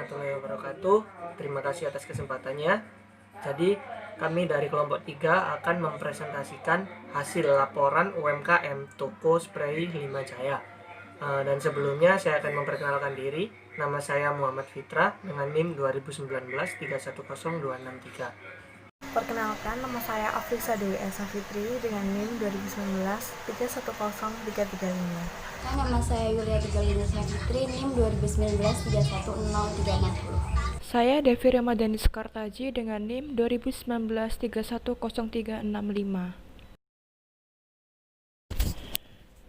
warahmatullahi wabarakatuh. Terima kasih atas kesempatannya. Jadi, kami dari kelompok 3 akan mempresentasikan hasil laporan UMKM Toko Spray Limajaya. Dan sebelumnya saya akan memperkenalkan diri. Nama saya Muhammad Fitra dengan NIM 2019 310263. Perkenalkan, nama saya Afrisa Dewi Esa Fitri dengan NIM 2019 310335. Nama saya Yulia Tigalinasya Fitri, NIM 2019 310360. Saya Devi Ramadhani Soekartaji dengan NIM 2019 310365.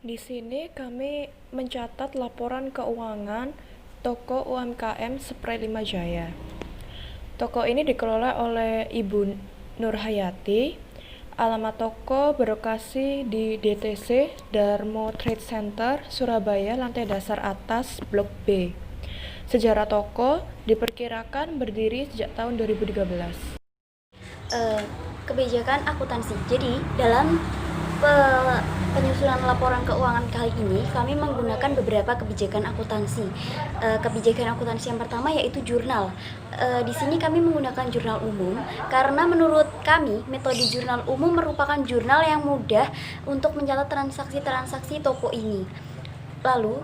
Di sini kami mencatat laporan keuangan toko UMKM Spray Limajaya. Toko ini dikelola oleh Ibu Nurhayati. Alamat toko berlokasi di DTC Darmo Trade Center, Surabaya, lantai dasar atas, Blok B. Sejarah toko diperkirakan berdiri sejak tahun 2013. Kebijakan akuntansi. Jadi, dalam penyusunan laporan keuangan kali ini, kami menggunakan beberapa kebijakan akuntansi. Kebijakan akuntansi yang pertama yaitu jurnal. Di sini kami menggunakan jurnal umum karena menurut kami metode jurnal umum merupakan jurnal yang mudah untuk mencatat transaksi-transaksi toko ini. Lalu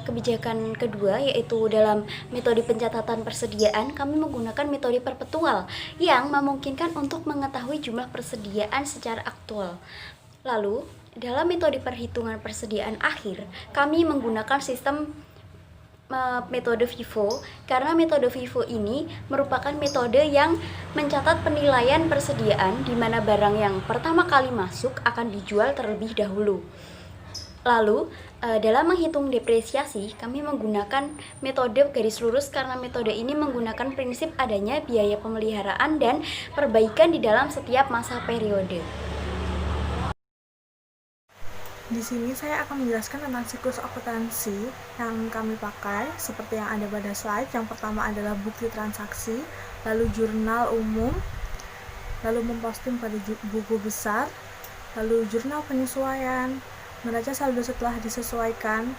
kebijakan kedua yaitu dalam metode pencatatan persediaan, kami menggunakan metode perpetual yang memungkinkan untuk mengetahui jumlah persediaan secara aktual. Lalu dalam metode perhitungan persediaan akhir, kami menggunakan sistem metode FIFO karena metode FIFO ini merupakan metode yang mencatat penilaian persediaan di mana barang yang pertama kali masuk akan dijual terlebih dahulu. Lalu, dalam menghitung depresiasi, kami menggunakan metode garis lurus karena metode ini menggunakan prinsip adanya biaya pemeliharaan dan perbaikan di dalam setiap masa periode. Di sini saya akan menjelaskan tentang siklus akuntansi yang kami pakai seperti yang ada pada slide. Yang pertama adalah bukti transaksi, lalu jurnal umum, lalu memposting pada buku besar, lalu jurnal penyesuaian, neraca saldo setelah disesuaikan,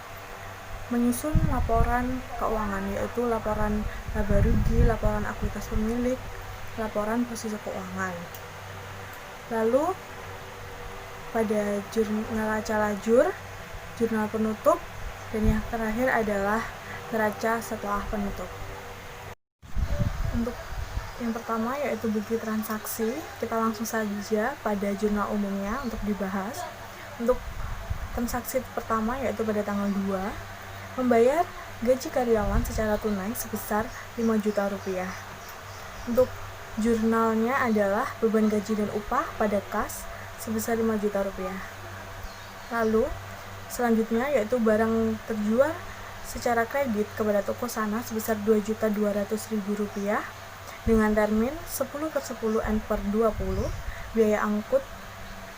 menyusun laporan keuangan yaitu laporan laba rugi, laporan ekuitas pemilik, laporan posisi keuangan. Lalu pada jurnal neraca lajur, jurnal penutup, dan yang terakhir adalah neraca setelah penutup. Untuk yang pertama yaitu bukti transaksi, kita langsung saja pada jurnal umumnya untuk dibahas. Untuk transaksi pertama yaitu pada tanggal 2, membayar gaji karyawan secara tunai sebesar 5 juta rupiah. Untuk jurnalnya adalah beban gaji dan upah pada kas sebesar 5 juta rupiah. Lalu selanjutnya yaitu barang terjual secara kredit kepada toko sana sebesar 2.200.000 rupiah dengan termin 10/10 N/20, biaya angkut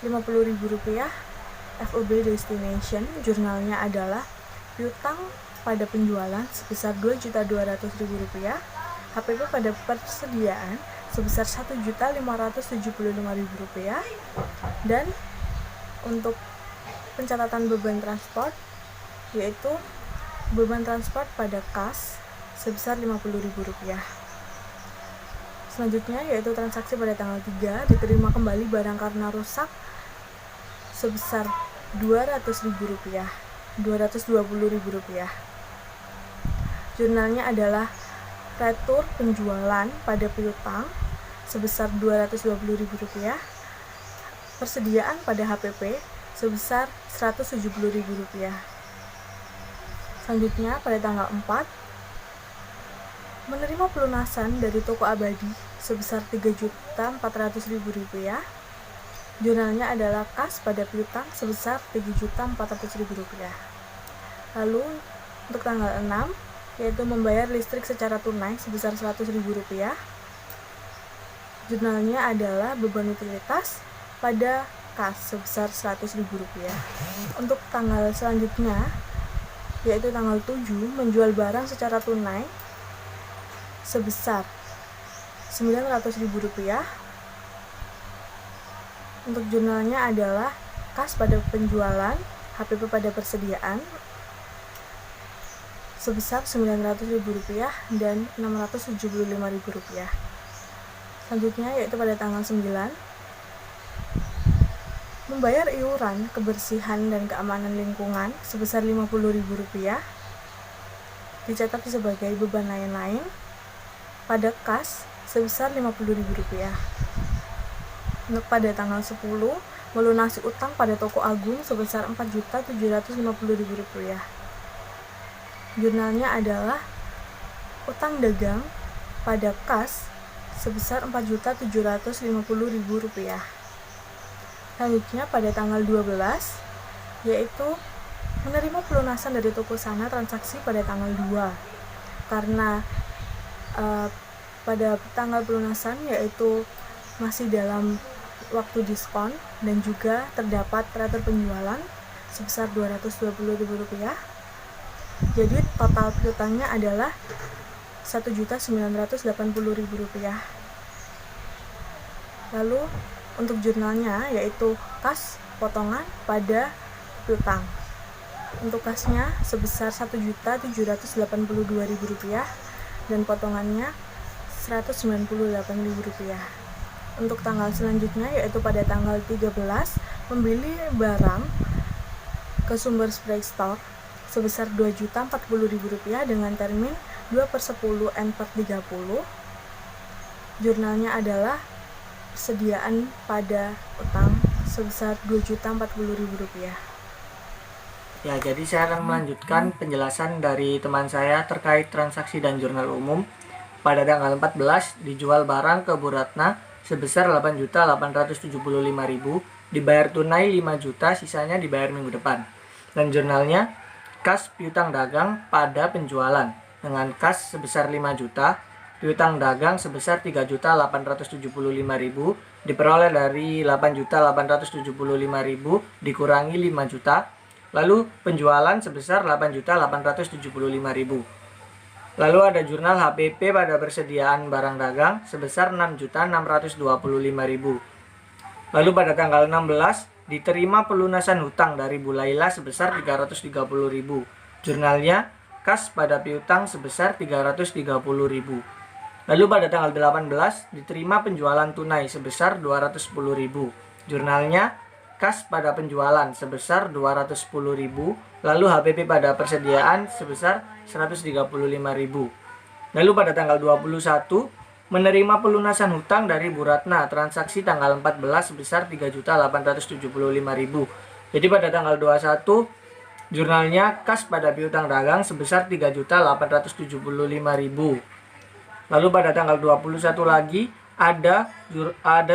50.000 rupiah, FOB destination. Jurnalnya adalah piutang pada penjualan sebesar 2.200.000 rupiah, HPP pada persediaan sebesar 1.575.000 rupiah, dan untuk pencatatan beban transport yaitu beban transport pada kas sebesar 50.000 rupiah. Selanjutnya yaitu transaksi pada tanggal 3, diterima kembali barang karena rusak sebesar 200.000 rupiah, 220.000 rupiah. Jurnalnya adalah retur penjualan pada piutang sebesar 220.000 rupiah, persediaan pada HPP sebesar 170.000 rupiah. Selanjutnya pada tanggal 4, menerima pelunasan dari toko abadi sebesar 3.400.000 rupiah. Jurnalnya adalah kas pada piutang sebesar 3.400.000 rupiah. Lalu untuk tanggal 6 yaitu membayar listrik secara tunai sebesar 100.000 rupiah. Jurnalnya adalah beban utilitas pada kas sebesar 100.000 rupiah. Untuk tanggal selanjutnya yaitu tanggal 7, menjual barang secara tunai sebesar 900.000 rupiah. Untuk jurnalnya adalah kas pada penjualan, HPP pada persediaan sebesar Rp900.000 dan Rp675.000. Selanjutnya yaitu pada tanggal 9, membayar iuran kebersihan dan keamanan lingkungan sebesar Rp50.000 dicatat sebagai beban lain-lain pada kas sebesar Rp50.000. Untuk pada tanggal 10, melunasi utang pada toko agung sebesar Rp4.750.000. Jurnalnya adalah utang dagang pada kas sebesar Rp4.750.000. Selanjutnya pada tanggal 12, yaitu menerima pelunasan dari toko sana transaksi pada tanggal 2. Karena pada tanggal pelunasan yaitu masih dalam waktu diskon dan juga terdapat teratur penjualan sebesar Rp220.000. Jadi total piutangnya adalah Rp1.980.000. Lalu untuk jurnalnya yaitu kas potongan pada piutang. Untuk kasnya sebesar Rp1.782.000 dan potongannya Rp198.000. Untuk tanggal selanjutnya yaitu pada tanggal 13, membeli barang ke Sumber Spray Store sebesar Rp2.040.000 dengan termin 2/10 N/30. Jurnalnya adalah persediaan pada utang sebesar Rp2.040.000. Ya, jadi saya akan melanjutkan penjelasan dari teman saya terkait transaksi dan jurnal umum. Pada tanggal 14 dijual barang ke Bu Ratna sebesar Rp8.875.000, dibayar tunai 5 juta, sisanya dibayar minggu depan. Dan jurnalnya kas piutang dagang pada penjualan dengan kas sebesar 5 juta, piutang dagang sebesar Rp3.875.000 diperoleh dari Rp8.875.000 dikurangi 5 juta, lalu penjualan sebesar Rp8.875.000. Lalu ada jurnal HPP pada persediaan barang dagang sebesar Rp6.625.000. Lalu pada tanggal 16 diterima pelunasan hutang dari Bu Laila sebesar Rp330.000. Jurnalnya kas pada piutang sebesar Rp330.000. Lalu pada tanggal 18 diterima penjualan tunai sebesar Rp210.000. Jurnalnya kas pada penjualan sebesar Rp210.000. Lalu HPP pada persediaan sebesar Rp135.000. Lalu pada tanggal 21 menerima pelunasan hutang dari Bu Ratna transaksi tanggal 14 sebesar Rp3.875.000. Jadi pada tanggal 21 jurnalnya kas pada piutang dagang sebesar Rp3.875.000. Lalu pada tanggal 21 lagi ada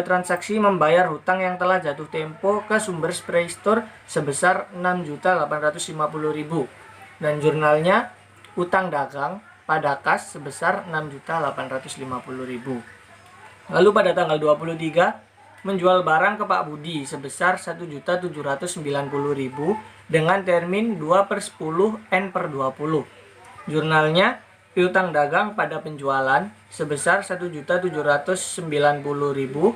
transaksi membayar hutang yang telah jatuh tempo ke Sumber Spray Store sebesar Rp6.850.000. Dan jurnalnya utang dagang pada kas sebesar Rp6.850.000. Lalu pada tanggal 23 menjual barang ke Pak Budi sebesar Rp1.790.000 dengan termin 2/10 N/20. Jurnalnya piutang dagang pada penjualan sebesar Rp1.790.000.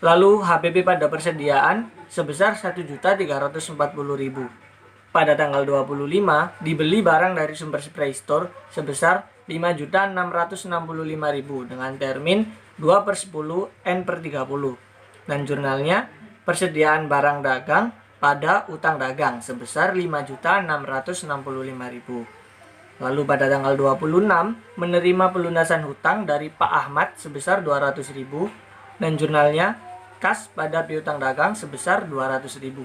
Lalu HPP pada persediaan sebesar Rp1.340.000. Pada tanggal 25 dibeli barang dari Sumber Spray Store sebesar Rp5.665.000 dengan termin 2/10 N/30. Dan jurnalnya persediaan barang dagang pada utang dagang sebesar Rp5.665.000. Lalu pada tanggal 26 menerima pelunasan hutang dari Pak Ahmad sebesar Rp200.000 dan jurnalnya kas pada piutang dagang sebesar Rp200.000.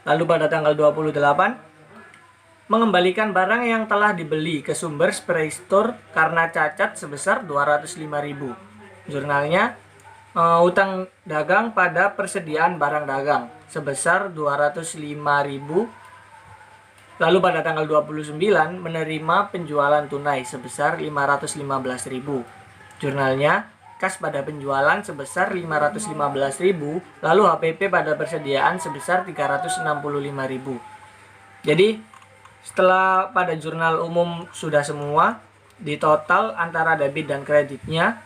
Lalu pada tanggal 28 mengembalikan barang yang telah dibeli ke Sumber Spray Store karena cacat sebesar Rp205.000. Jurnalnya utang dagang pada persediaan barang dagang sebesar Rp205.000. Lalu pada tanggal 29 menerima penjualan tunai sebesar Rp515.000. Jurnalnya kas pada penjualan sebesar Rp515.000, lalu HPP pada persediaan sebesar Rp365.000. Jadi setelah pada jurnal umum sudah semua, di total antara debit dan kreditnya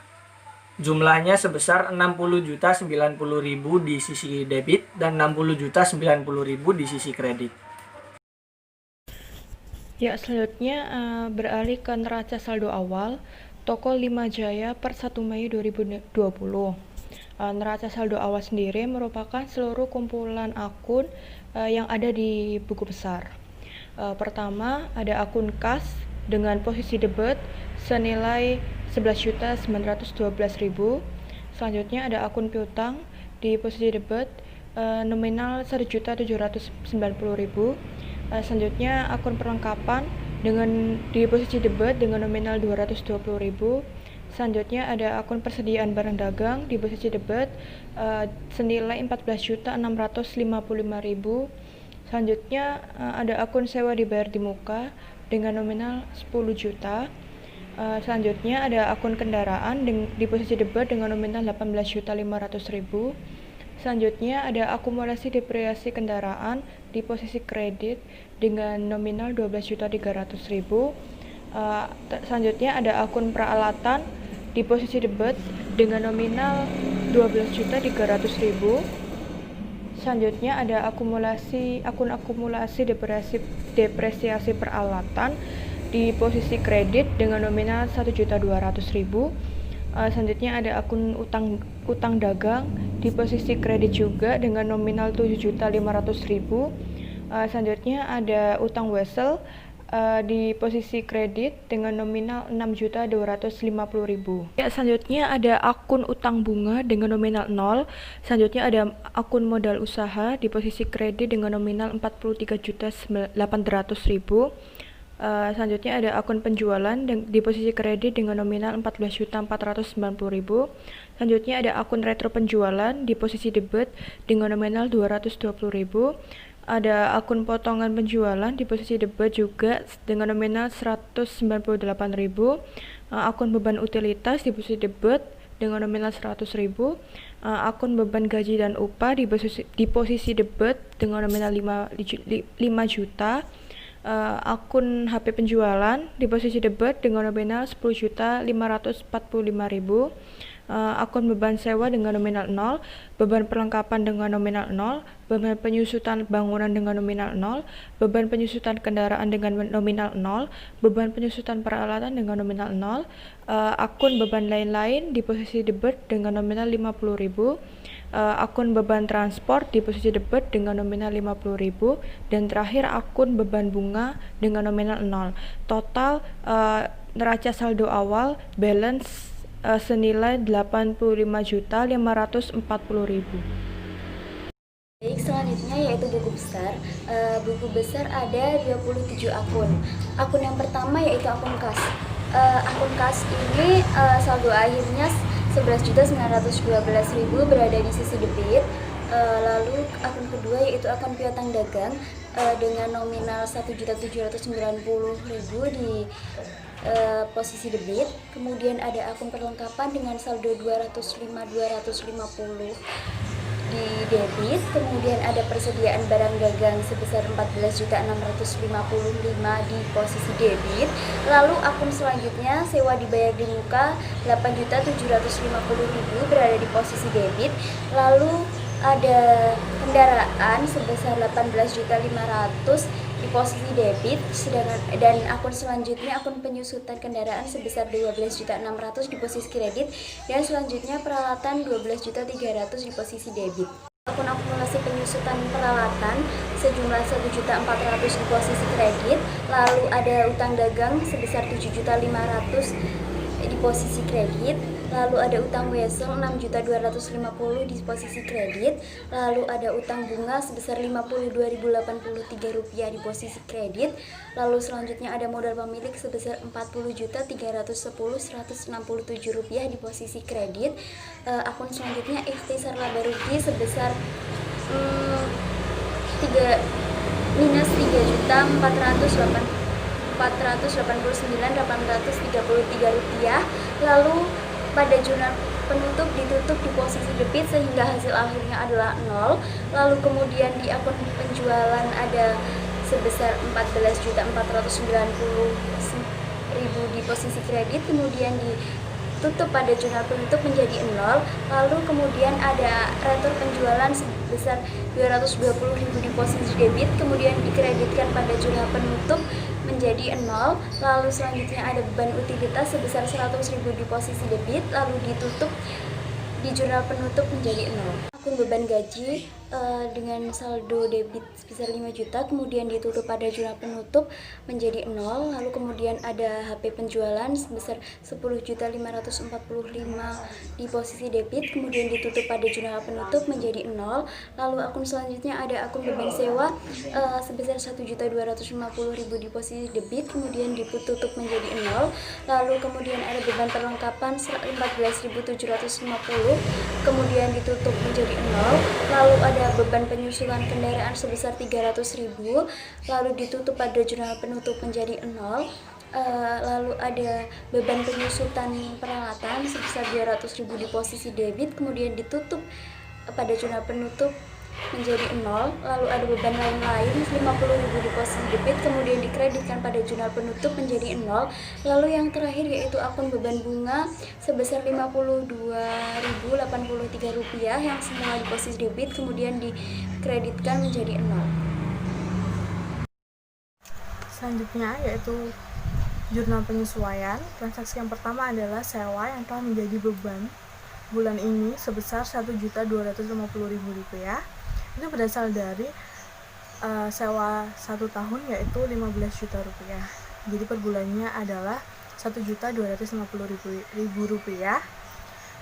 jumlahnya sebesar Rp60.090.000 di sisi debit dan Rp60.090.000 di sisi kredit. Ya, selanjutnya beralih ke neraca saldo awal toko 5 Jaya per 1 Mei 2020. Neraca saldo awal sendiri merupakan seluruh kumpulan akun yang ada di buku besar. Pertama, ada akun kas dengan posisi debit senilai 11.912.000. Selanjutnya ada akun piutang di posisi debit nominal 1.790.000. Selanjutnya akun perlengkapan di posisi debit dengan nominal 220.000. Selanjutnya ada akun persediaan barang dagang di posisi debit senilai 14.655.000. Selanjutnya ada akun sewa dibayar di muka dengan nominal 10 juta. Selanjutnya ada akun kendaraan di posisi debit dengan nominal 18.500.000. Selanjutnya ada akumulasi depresiasi kendaraan di posisi kredit dengan nominal 12.300.000. Selanjutnya ada akun peralatan di posisi debit dengan nominal 12.300.000. Selanjutnya ada akun akumulasi depresiasi peralatan di posisi kredit dengan nominal 1.200.000. Selanjutnya ada akun utang dagang di posisi kredit juga dengan nominal 7.500.000. Selanjutnya ada utang wesel di posisi kredit dengan nominal 6.250.000. Ya, selanjutnya ada akun utang bunga dengan nominal 0. Selanjutnya ada akun modal usaha di posisi kredit dengan nominal 43.800.000. Selanjutnya ada akun penjualan di posisi kredit dengan nominal 14.490.000. Selanjutnya ada akun retro penjualan di posisi debit dengan nominal 220.000. Ada akun potongan penjualan di posisi debit juga dengan nominal 198.000. Akun beban utilitas di posisi debit dengan nominal 100.000. Akun beban gaji dan upah di posisi debit dengan nominal 5 juta. Akun HP penjualan di posisi debit dengan nominal 10.545.000. Akun beban sewa dengan nominal 0, beban perlengkapan dengan nominal 0, beban penyusutan bangunan dengan nominal 0, beban penyusutan kendaraan dengan nominal 0, beban penyusutan peralatan dengan nominal 0, akun beban lain-lain di posisi debit dengan nominal 50.000, akun beban transport di posisi debit dengan nominal 50.000, dan terakhir akun beban bunga dengan nominal 0. Total neraca saldo awal balance senilai 85.540.000. Baik, selanjutnya yaitu buku besar. Buku besar ada 27 akun. Akun yang pertama yaitu akun kas. Akun kas ini saldo akhirnya 11.912.000 berada di sisi debit. Lalu akun kedua yaitu akun piutang dagang dengan nominal 1.790.000 di posisi debit. Kemudian ada akun perlengkapan dengan saldo 250 di debit. Kemudian ada persediaan barang dagang sebesar 14.655 di posisi debit. Lalu akun selanjutnya sewa dibayar di muka 8.750.000 berada di posisi debit. Lalu ada kendaraan sebesar 18.500 di posisi debit, dan akun selanjutnya akun penyusutan kendaraan sebesar 12.600 di posisi kredit, dan selanjutnya peralatan 12.300 di posisi debit. Akun akumulasi penyusutan peralatan sejumlah 1.400 di posisi kredit. Lalu ada utang dagang sebesar 7.500 di posisi kredit. Lalu ada utang wesel 6.250 di posisi kredit. Lalu ada utang bunga sebesar Rp52.083 di posisi kredit. Lalu selanjutnya ada modal pemilik sebesar Rp40.310.167 di posisi kredit. Akun selanjutnya ikhtisar laba rugi sebesar minus Rp489.833. Lalu pada jurnal penutup ditutup di posisi debit sehingga hasil akhirnya adalah 0. Lalu kemudian di akun penjualan ada sebesar 14.490.000 di posisi kredit. Kemudian di ditutup pada jurnal penutup menjadi 0, lalu kemudian ada retur penjualan sebesar 220.000 di posisi debit, kemudian dikreditkan pada jurnal penutup menjadi 0, lalu selanjutnya ada beban utilitas sebesar 100.000 di posisi debit, lalu ditutup di jurnal penutup menjadi 0. Akun beban gaji dengan saldo debit sebesar 5 juta, kemudian ditutup pada jurnal penutup menjadi 0, lalu kemudian ada HP penjualan sebesar 10.545 di posisi debit, kemudian ditutup pada jurnal penutup menjadi 0, lalu akun selanjutnya ada akun beban sewa sebesar 1.250.000 di posisi debit, kemudian ditutup menjadi 0, lalu kemudian ada beban perlengkapan 14.750, kemudian ditutup menjadi 0, lalu ada beban penyusulan kendaraan sebesar 300.000, lalu ditutup pada jurnal penutup menjadi 0, lalu ada beban penyusutan peralatan sebesar 200.000 di posisi debit, kemudian ditutup pada jurnal penutup menjadi 0, lalu ada beban lain-lain 50.000 di posisi debit, kemudian dikreditkan pada jurnal penutup menjadi 0, lalu yang terakhir yaitu akun beban bunga sebesar 52.083 rupiah yang semula di posisi debit, kemudian dikreditkan menjadi 0. Selanjutnya yaitu jurnal penyesuaian. Transaksi yang pertama adalah sewa yang telah menjadi beban bulan ini sebesar Rp1.250.000. Itu berasal dari sewa 1 tahun yaitu Rp15 juta. Jadi per bulannya adalah Rp1.250.000.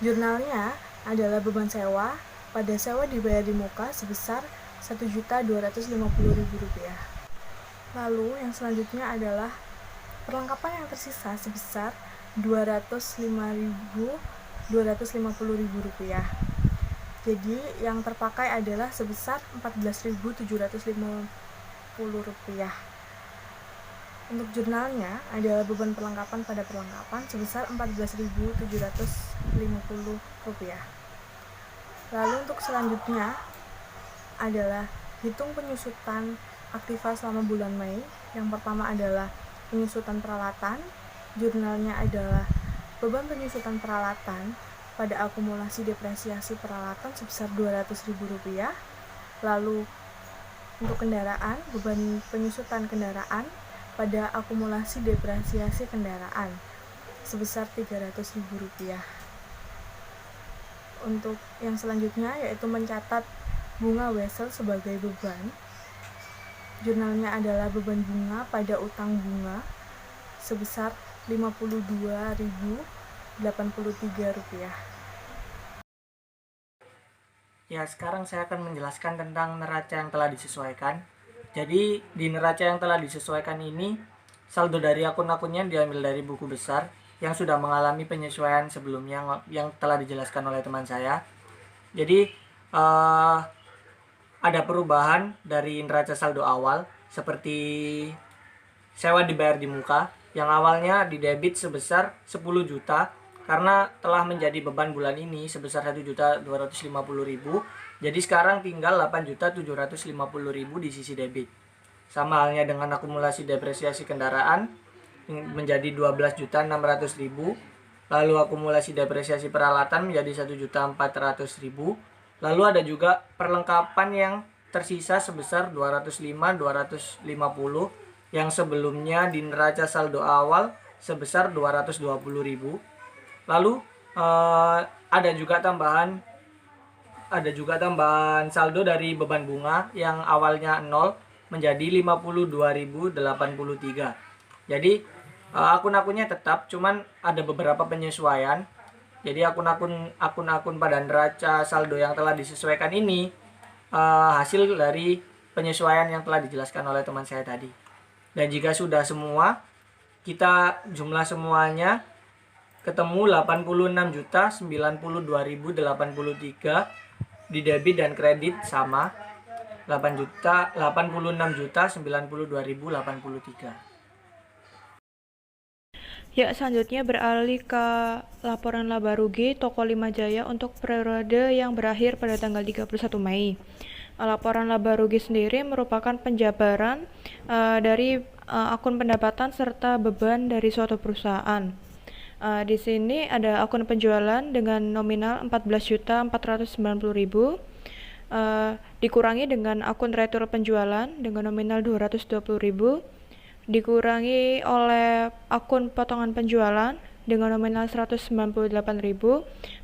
Jurnalnya adalah beban sewa pada sewa dibayar di muka sebesar Rp1.250.000. Lalu yang selanjutnya adalah perlengkapan yang tersisa sebesar Rp205.250.000. Jadi yang terpakai adalah sebesar Rp14.750. Untuk jurnalnya adalah beban perlengkapan pada perlengkapan sebesar Rp14.750. Lalu untuk selanjutnya adalah hitung penyusutan aktiva selama bulan Mei. Yang pertama adalah penyusutan peralatan. Jurnalnya adalah beban penyusutan peralatan pada akumulasi depresiasi peralatan sebesar Rp200.000. Lalu untuk kendaraan, beban penyusutan kendaraan pada akumulasi depresiasi kendaraan sebesar Rp300.000. Untuk yang selanjutnya yaitu mencatat bunga wesel sebagai beban. Jurnalnya adalah beban bunga pada utang bunga sebesar Rp52.083. Ya, sekarang saya akan menjelaskan tentang neraca yang telah disesuaikan. Jadi, di neraca yang telah disesuaikan ini, saldo dari akun-akunnya diambil dari buku besar yang sudah mengalami penyesuaian sebelumnya yang telah dijelaskan oleh teman saya. Jadi, ada perubahan dari neraca saldo awal, seperti sewa dibayar di muka, yang awalnya di debit sebesar 10 juta, karena telah menjadi beban bulan ini sebesar 1.250.000, jadi sekarang tinggal 8.750.000 di sisi debit. Sama halnya dengan akumulasi depresiasi kendaraan menjadi 12.600.000, lalu akumulasi depresiasi peralatan menjadi 1.400.000, lalu ada juga perlengkapan yang tersisa sebesar 205.250 yang sebelumnya di neraca saldo awal sebesar 220.000. Lalu ada juga tambahan saldo dari beban bunga yang awalnya 0 menjadi 52.083. Jadi akun-akunnya tetap, cuman ada beberapa penyesuaian. Jadi akun-akun pada neraca saldo yang telah disesuaikan ini hasil dari penyesuaian yang telah dijelaskan oleh teman saya tadi. Dan jika sudah semua, kita jumlah semuanya ketemu 86.092.083 di debit dan kredit sama 86.092.083. Ya, selanjutnya beralih ke laporan laba rugi Toko 5 Jaya untuk periode yang berakhir pada tanggal 31 Mei. Laporan laba rugi sendiri merupakan penjabaran dari akun pendapatan serta beban dari suatu perusahaan. Di sini ada akun penjualan dengan nominal 14.490.000, dikurangi dengan akun retur penjualan dengan nominal 220.000, dikurangi oleh akun potongan penjualan dengan nominal 198.000,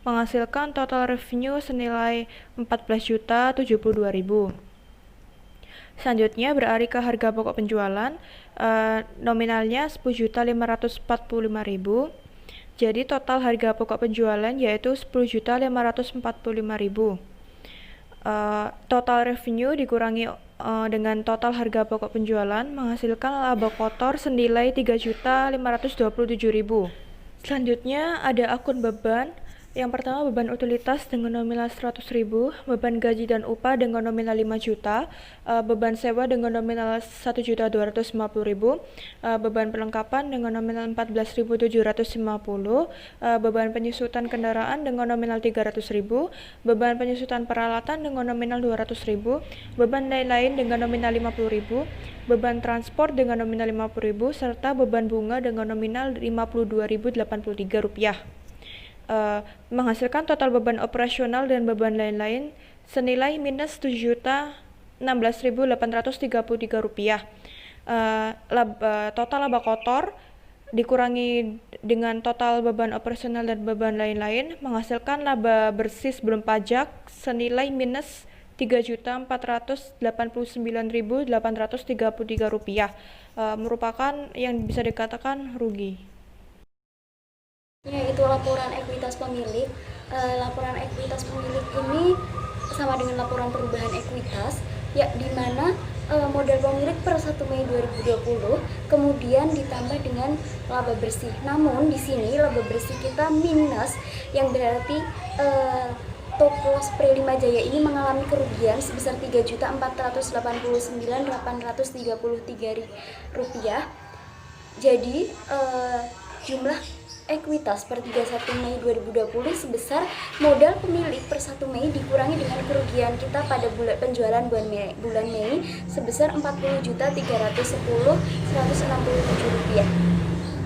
menghasilkan total revenue senilai 14.072.000. Selanjutnya beralih ke harga pokok penjualan, nominalnya 10.545.000. Jadi total harga pokok penjualan yaitu 10.545.000. Total revenue dikurangi dengan total harga pokok penjualan menghasilkan laba kotor senilai 3.527.000. Selanjutnya ada akun beban. Yang pertama beban utilitas dengan nominal 100.000, beban gaji dan upah dengan nominal 5 juta, beban sewa dengan nominal 1.250.000, beban perlengkapan dengan nominal 14.750, beban penyusutan kendaraan dengan nominal 300.000, beban penyusutan peralatan dengan nominal 200.000, beban lain-lain dengan nominal 50.000, beban transport dengan nominal 50.000, serta beban bunga dengan nominal Rp52.083. Menghasilkan total beban operasional dan beban lain-lain senilai minus Rp7.016.833. Total laba kotor dikurangi dengan total beban operasional dan beban lain-lain menghasilkan laba bersih sebelum pajak senilai minus Rp3.489.833, merupakan yang bisa dikatakan rugi. Yaitu laporan ekuitas pemilik. Laporan ekuitas pemilik ini sama dengan laporan perubahan ekuitas, ya di mana modal pemilik per 1 Mei 2020 kemudian ditambah dengan laba bersih. Namun di sini laba bersih kita minus, yang berarti toko Spray 5 Jaya ini mengalami kerugian sebesar Rp3.489.833. Jadi jumlah ekuitas per 31 Mei 2020 sebesar modal pemilik per 1 Mei dikurangi dengan kerugian kita pada penjualan bulan Mei sebesar Rp40.310.167.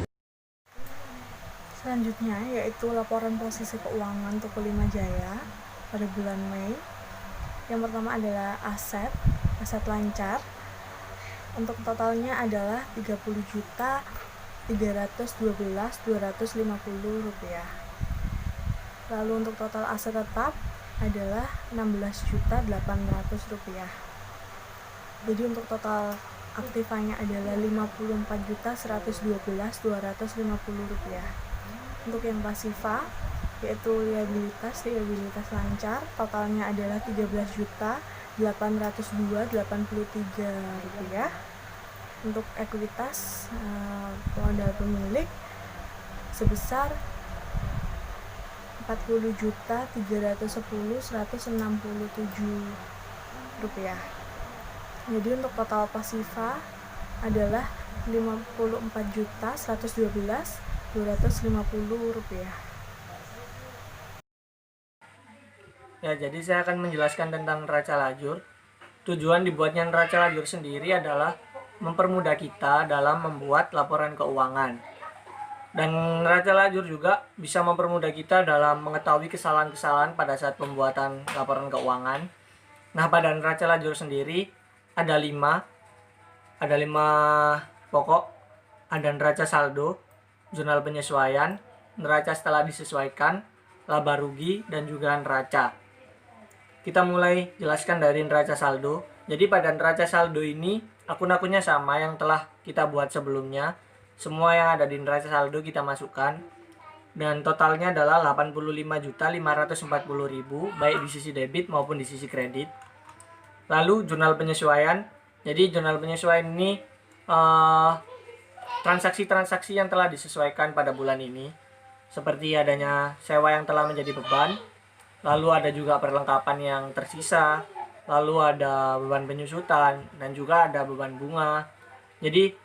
Selanjutnya yaitu laporan posisi keuangan toko 5 Jaya pada bulan Mei. Yang pertama adalah aset lancar. Untuk totalnya adalah Rp312.250. Lalu untuk total aset tetap adalah Rp16.800. Jadi untuk total aktifanya adalah Rp54.112.250. Untuk yang pasifa yaitu liabilitas lancar, totalnya adalah Rp13.802.83. Untuk ekuitas modal pemilik sebesar Rp40.310.167. Jadi untuk total pasifa adalah Rp54.112.250. Ya, jadi saya akan menjelaskan tentang neraca lajur. Tujuan dibuatnya neraca lajur sendiri adalah mempermudah kita dalam membuat laporan keuangan. Dan neraca lajur juga bisa mempermudah kita dalam mengetahui kesalahan-kesalahan pada saat pembuatan laporan keuangan. Nah, pada neraca lajur sendiri ada 5 pokok. Ada neraca saldo, jurnal penyesuaian, neraca setelah disesuaikan, laba rugi, dan juga neraca. Kita mulai jelaskan dari neraca saldo. Jadi pada neraca saldo ini akun-akunnya sama yang telah kita buat sebelumnya. Semua yang ada di neraca saldo kita masukkan. Dan totalnya adalah Rp85.540.000 baik di sisi debit maupun di sisi kredit. Lalu jurnal penyesuaian. Jadi jurnal penyesuaian ini transaksi-transaksi yang telah disesuaikan pada bulan ini. Seperti adanya sewa yang telah menjadi beban. Lalu ada juga perlengkapan yang tersisa, lalu ada beban penyusutan, dan juga ada beban bunga. Jadi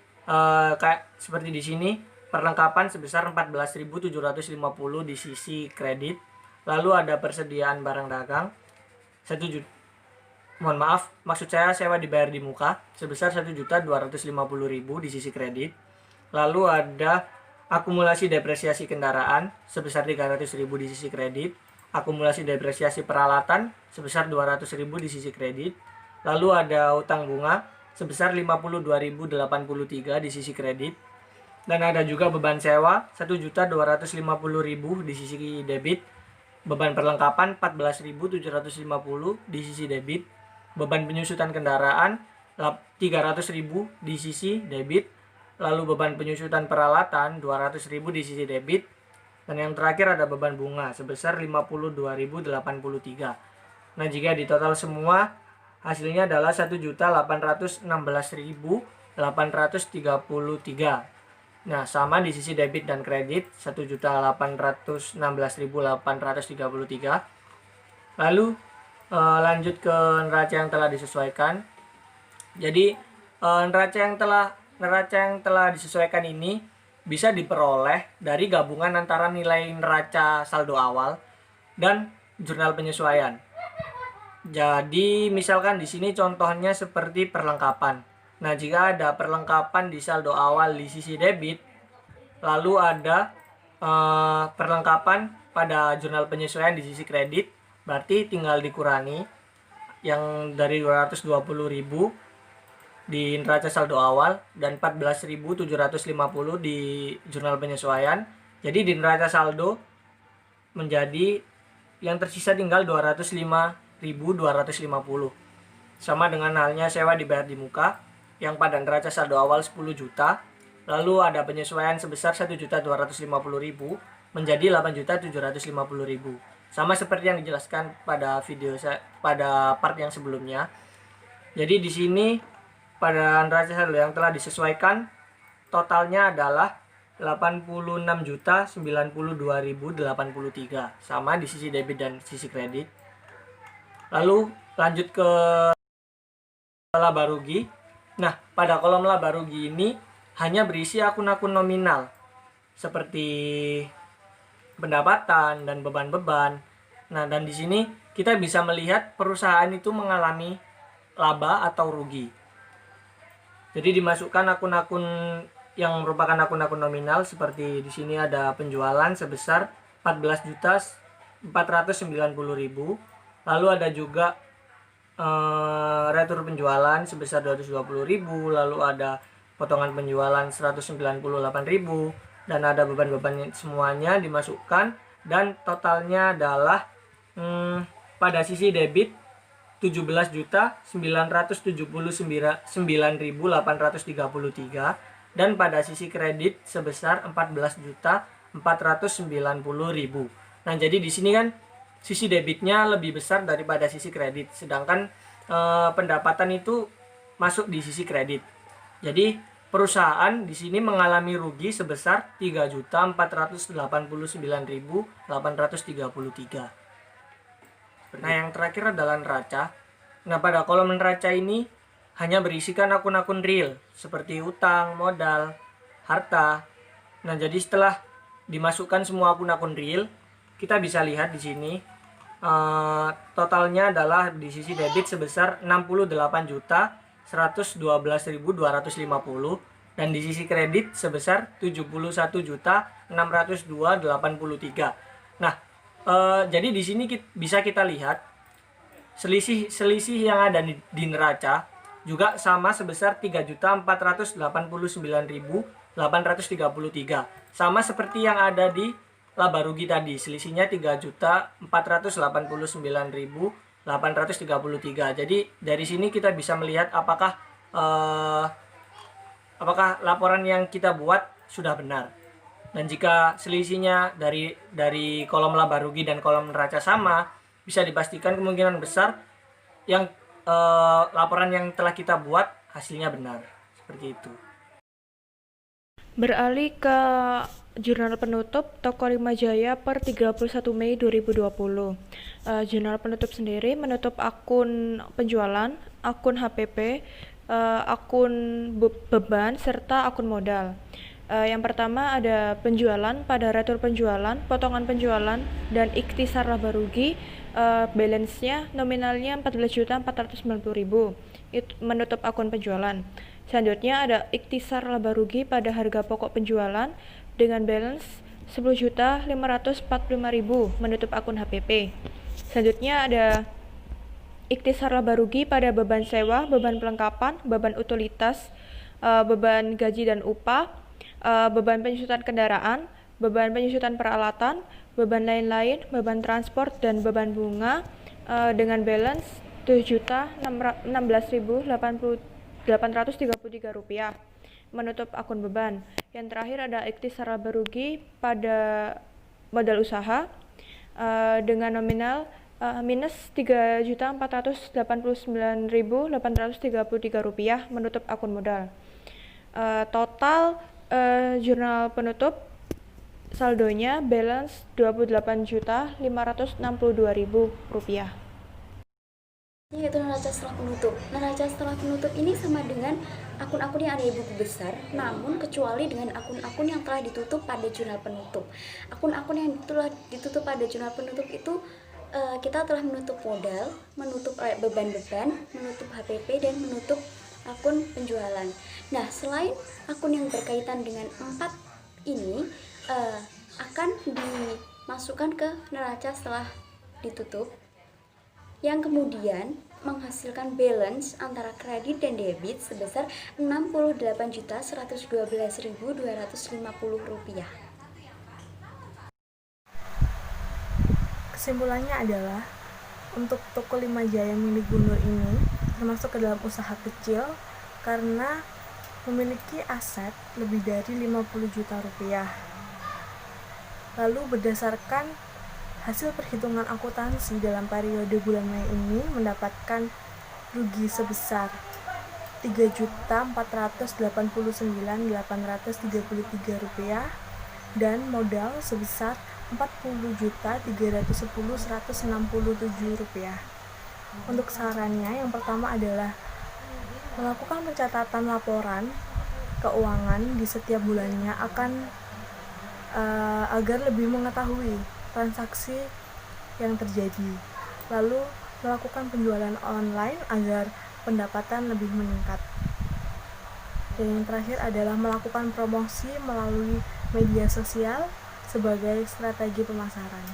kayak seperti di sini, perlengkapan sebesar Rp14.750 di sisi kredit. Lalu ada persediaan barang dagang maksud saya sewa dibayar di muka sebesar Rp1.250.000 di sisi kredit. Lalu ada akumulasi depresiasi kendaraan sebesar 300.000 di sisi kredit, akumulasi depresiasi peralatan sebesar 200.000 di sisi kredit, lalu ada utang bunga sebesar 52.083 di sisi kredit, dan ada juga beban sewa 1.250.000 di sisi debit, beban perlengkapan 14.750 di sisi debit, beban penyusutan kendaraan 300.000 di sisi debit, lalu beban penyusutan peralatan 200.000 di sisi debit, dan yang terakhir ada beban bunga sebesar 52.083. Nah, jika ditotal semua hasilnya adalah 1.816.833. Nah, sama di sisi debit dan kredit 1.816.833. Lalu lanjut ke neraca yang telah disesuaikan. Jadi neraca yang telah disesuaikan ini bisa diperoleh dari gabungan antara nilai neraca saldo awal dan jurnal penyesuaian. Jadi misalkan di sini contohnya seperti perlengkapan. Nah, jika ada perlengkapan di saldo awal di sisi debit, lalu ada perlengkapan pada jurnal penyesuaian di sisi kredit, berarti tinggal dikurangi yang dari 220.000 di neraca saldo awal dan 14.750 di jurnal penyesuaian. Jadi di neraca saldo menjadi yang tersisa tinggal 205.250. Sama dengan halnya sewa dibayar di muka yang pada neraca saldo awal 10 juta, lalu ada penyesuaian sebesar 1.250.000 menjadi 8.750.000. Sama seperti yang dijelaskan pada pada part yang sebelumnya. Jadi di sini pada neraca saldo yang telah disesuaikan totalnya adalah 86.092.083, sama di sisi debit dan sisi kredit. Lalu lanjut ke laba rugi. Nah, pada kolom laba rugi ini hanya berisi akun-akun nominal seperti pendapatan dan beban-beban. Nah, dan di sini kita bisa melihat perusahaan itu mengalami laba atau rugi. Jadi dimasukkan akun-akun yang merupakan akun-akun nominal seperti di sini ada penjualan sebesar 14.490.000. Lalu ada juga retur penjualan sebesar 220.000, lalu ada potongan penjualan 198.000, dan ada beban-beban semuanya dimasukkan, dan totalnya adalah pada sisi debit 17.979.833 dan pada sisi kredit sebesar 14.490.000. Nah, jadi di sini kan sisi debitnya lebih besar daripada sisi kredit, sedangkan pendapatan itu masuk di sisi kredit. Jadi perusahaan di sini mengalami rugi sebesar 3.489.833. Nah, yang terakhir adalah neraca. Nah, pada kolom neraca ini hanya berisikan akun-akun real seperti utang, modal, harta. Nah, jadi setelah dimasukkan semua akun-akun real, kita bisa lihat di sini totalnya adalah di sisi debit sebesar 68.112.250 dan di sisi kredit sebesar 71.602.83. Nah, jadi di sini bisa kita lihat selisih yang ada di neraca juga sama sebesar 3.489.833, sama seperti yang ada di laba rugi tadi, selisihnya 3.489.833. Jadi dari sini kita bisa melihat apakah laporan yang kita buat sudah benar. Dan jika selisihnya dari kolom laba rugi dan kolom neraca sama, bisa dipastikan kemungkinan besar yang laporan yang telah kita buat hasilnya benar. Seperti itu. Beralih ke jurnal penutup Toko Limajaya per 31 Mei 2020. Jurnal penutup sendiri menutup akun penjualan, akun HPP, akun beban, serta akun modal. Yang pertama ada penjualan. Pada retur penjualan, potongan penjualan, dan ikhtisar laba rugi, balance-nya nominalnya 14.490.000. Itu menutup akun penjualan. Selanjutnya ada ikhtisar laba rugi pada harga pokok penjualan. dengan balance 10.545.000 menutup akun HPP. Selanjutnya ada ikhtisar laba rugi pada beban sewa, beban pelengkapan, beban utilitas, beban gaji dan upah, beban penyusutan kendaraan, beban penyusutan peralatan, beban lain-lain, beban transport, dan beban bunga dengan balance Rp7.016.833 menutup akun beban. Yang terakhir ada ikhtisar laba rugi pada modal usaha dengan nominal minus Rp3.489.833 menutup akun modal. Total jurnal penutup saldonya balance Rp28.562.000. Yaitu neraca setelah penutup. Neraca setelah penutup ini sama dengan akun-akun yang ada di buku besar, namun kecuali dengan akun-akun yang telah ditutup pada jurnal penutup. Akun-akun yang telah ditutup pada jurnal penutup itu kita telah menutup modal, menutup beban-beban, menutup HPP, dan menutup akun penjualan. Nah, selain akun yang berkaitan dengan 4 ini akan dimasukkan ke neraca setelah ditutup, yang kemudian menghasilkan balance antara kredit dan debit sebesar Rp68.112.250. Kesimpulannya adalah untuk toko 5 Jaya milik Bu Nur ini termasuk ke dalam usaha kecil karena memiliki aset lebih dari Rp50 juta. Lalu berdasarkan hasil perhitungan akuntansi dalam periode bulan Mei ini mendapatkan rugi sebesar Rp3.489.833 dan modal sebesar Rp40.310.167. Untuk sarannya, yang pertama adalah melakukan pencatatan laporan keuangan di setiap bulannya agar lebih mengetahui transaksi yang terjadi. Lalu melakukan penjualan online agar pendapatan lebih meningkat. Dan yang terakhir adalah melakukan promosi melalui media sosial sebagai strategi pemasaran.